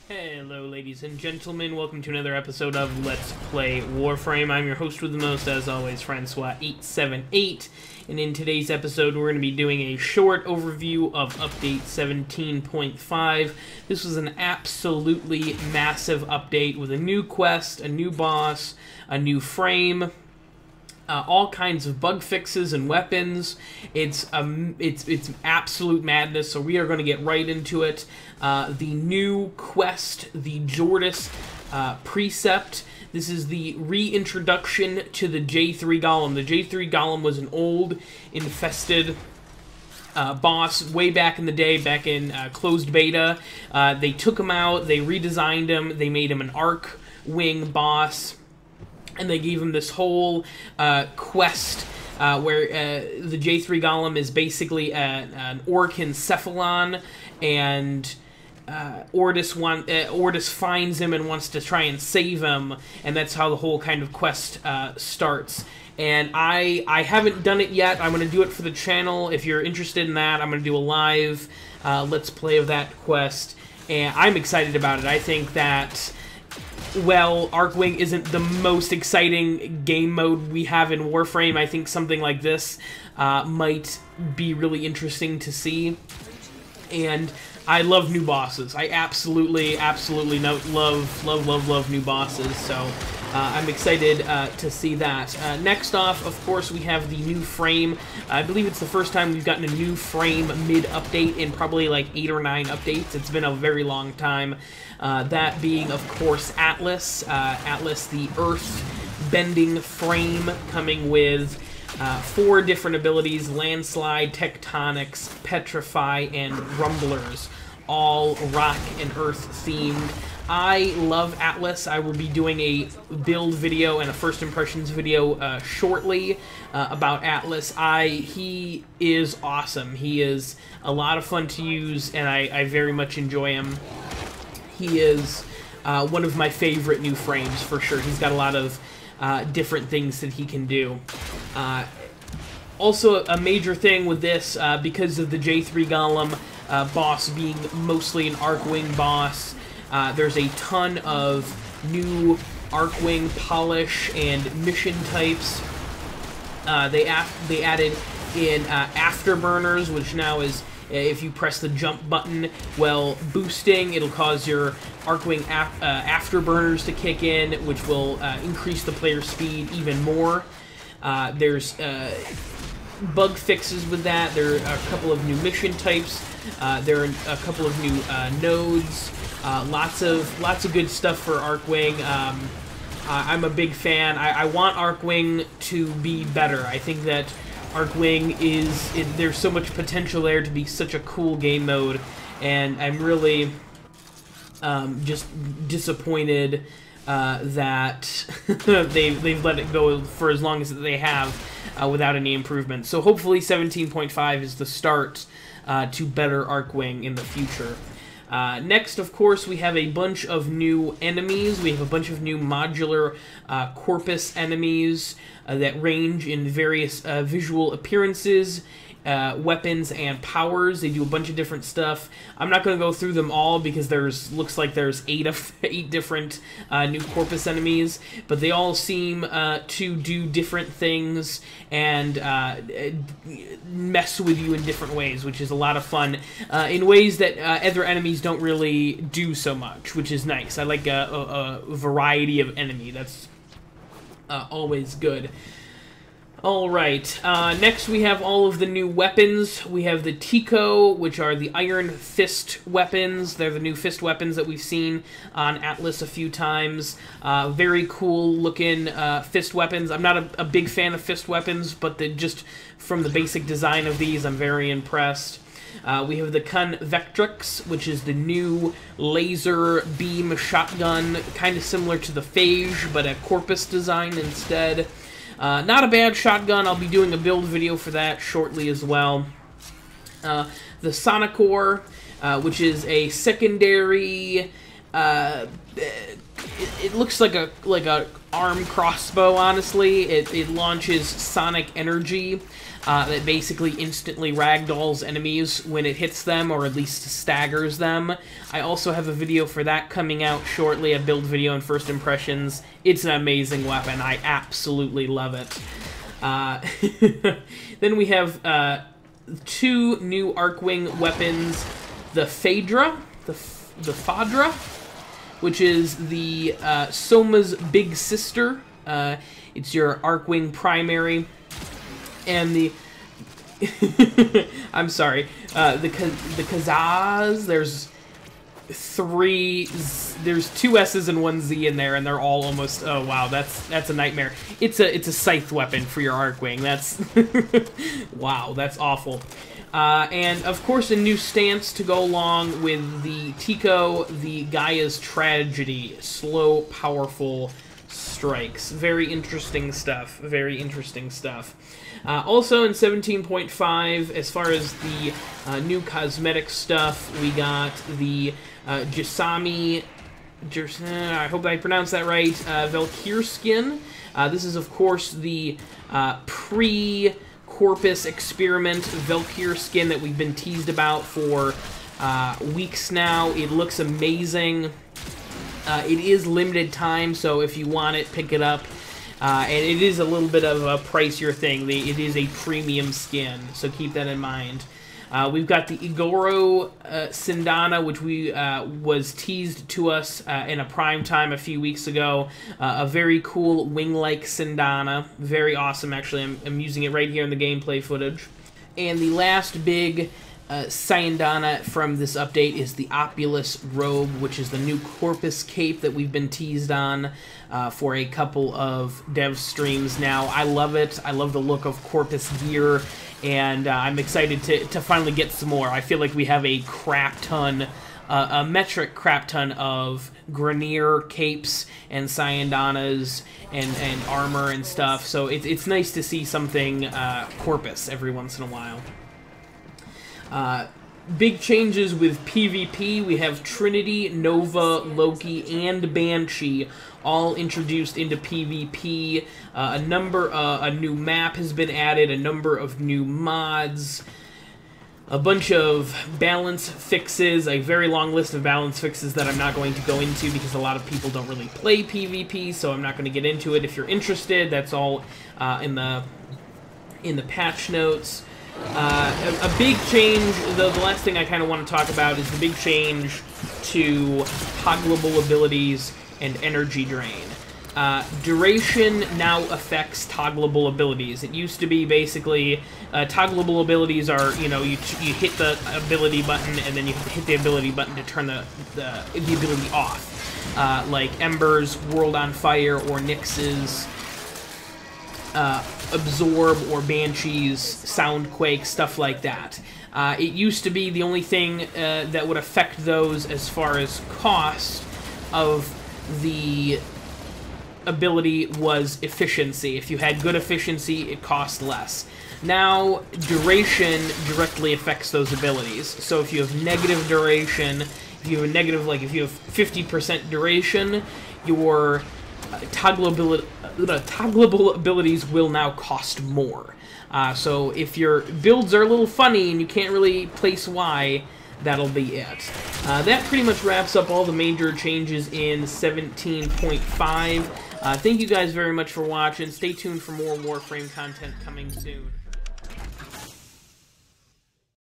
Hello ladies and gentlemen, welcome to another episode of Let's Play Warframe. I'm your host with the most, as always, Francois878, and in today's episode we're going to be doing a short overview of Update 17.5. This was an absolutely massive update with a new quest, a new boss, a new frame, all kinds of bug fixes and weapons. It's absolute madness, so we are going to get right into it. The new quest, the Jordis Precept. This is the reintroduction to the J3 Golem. The J3 Golem was an old, infested boss way back in the day, back in closed beta. They took him out, they redesigned him, they made him an arc wing boss, and they gave him this whole quest where the J3 Golem is basically an orc encephalon, and Ordis finds him and wants to try and save him, and that's how the whole kind of quest starts. And I haven't done it yet. I'm going to do it for the channel. If you're interested in that, I'm going to do a live Let's Play of that quest, and I'm excited about it. I think that, well, Arcwing isn't the most exciting game mode we have in Warframe. I think something like this might be really interesting to see. And I love new bosses. I absolutely love new bosses. So I'm excited to see that. Next off, of course, we have the new frame. I believe it's the first time we've gotten a new frame mid-update in probably like 8 or 9 updates. It's been a very long time. That being, of course, Atlas. Atlas, the earth-bending frame, coming with 4 different abilities: Landslide, Tectonics, Petrify, and Rumblers. All rock and earth themed. I love Atlas. I will be doing a build video and a first impressions video shortly about Atlas. He is awesome. He is a lot of fun to use, and I very much enjoy him. He is one of my favorite new frames, for sure. He's got a lot of different things that he can do. Also, a major thing with this, because of the J3 Golem boss being mostly an Arcwing boss, there's a ton of new Arcwing polish and mission types. They added in Afterburners, which now is, if you press the jump button while boosting, it'll cause your Arcwing Afterburners to kick in, which will increase the player speed even more. There's bug fixes with that. There are a couple of new mission types. There are a couple of new nodes. Lots of good stuff for Arcwing. I'm a big fan. I want Arcwing to be better. I think that Arcwing there's so much potential there to be such a cool game mode, and I'm really just disappointed that they've let it go for as long as they have without any improvement. So hopefully 17.5 is the start to better Arcwing in the future. Next, of course, we have a bunch of new enemies. We have a bunch of new modular corpus enemies that range in various visual appearances, weapons, and powers. They do a bunch of different stuff. I'm not going to go through them all because looks like there's 8 different new corpus enemies, but they all seem to do different things and mess with you in different ways, which is a lot of fun, in ways that other enemies don't really do so much, which is nice. I like a variety of enemy. That's always good. Alright, next we have all of the new weapons. We have the Tico, which are the Iron Fist weapons. They're the new fist weapons that we've seen on Atlas a few times. Very cool looking fist weapons. I'm not a big fan of fist weapons, but just from the basic design of these, I'm very impressed. We have the Convectrix, which is the new laser beam shotgun, kind of similar to the Phage, but a corpus design instead. Not a bad shotgun. I'll be doing a build video for that shortly as well. The Sonicor, which is a secondary. It looks like a arm crossbow, honestly. It launches sonic energy that basically instantly ragdolls enemies when it hits them, or at least staggers them. I also have a video for that coming out shortly, a build video and first impressions. It's an amazing weapon. I absolutely love it. Then we have 2 new Arcwing weapons. The Phaedra, the Phaedra, which is the Soma's big sister. It's your Arcwing primary. And the I'm sorry, the Kazaz. There's 2 S's and 1 Z in there, and they're all almost. Oh wow, that's a nightmare. It's a scythe weapon for your Arcwing. That's wow, that's awful. And of course, a new stance to go along with the Tico, the Gaia's Tragedy, slow, powerful strikes. Very interesting stuff. Very interesting stuff. Also in 17.5, as far as the new cosmetic stuff, we got the Jasami, I hope I pronounced that right, Valkyr skin. This is, of course, the pre-Corpus experiment Valkyr skin that we've been teased about for weeks now. It looks amazing. It is limited time, so if you want it, pick it up. And it is a little bit of a pricier thing. It is a premium skin, so keep that in mind. We've got the Igoro Sindana, which was teased to us in a prime time a few weeks ago. A very cool wing-like Sindana. Very awesome, actually. I'm using it right here in the gameplay footage. And the last big Syandana from this update is the Opulus Robe, which is the new Corpus cape that we've been teased on for a couple of dev streams now. I love it. I love the look of Corpus gear, and I'm excited to finally get some more. I feel like we have a crap ton, a metric crap ton of Grenier capes and Syandanas and armor and stuff, so it's nice to see something Corpus every once in a while. Big changes with PvP. We have Trinity, Nova, Loki, and Banshee all introduced into PvP. A new map has been added, a number of new mods, a bunch of balance fixes, a very long list of balance fixes that I'm not going to go into because a lot of people don't really play PvP, so I'm not going to get into it. If you're interested, that's all in the patch notes. A big change, the last thing I kind of want to talk about is the big change to toggleable abilities and energy drain. Duration now affects toggleable abilities. It used to be basically toggleable abilities are, you know, you hit the ability button and then you hit the ability button to turn the ability off. Like Ember's World on Fire or Nyx's Absorb or Banshee's Soundquake, stuff like that. It used to be the only thing that would affect those as far as cost of the ability was efficiency. If you had good efficiency, it cost less. Now, duration directly affects those abilities. So if you have negative duration, if you have a negative, like if you have 50% duration, your toggleable abilities will now cost more. So if your builds are a little funny and you can't really place Y, that'll be it. That pretty much wraps up all the major changes in 17.5. Thank you guys very much for watching. Stay tuned for more Warframe content coming soon.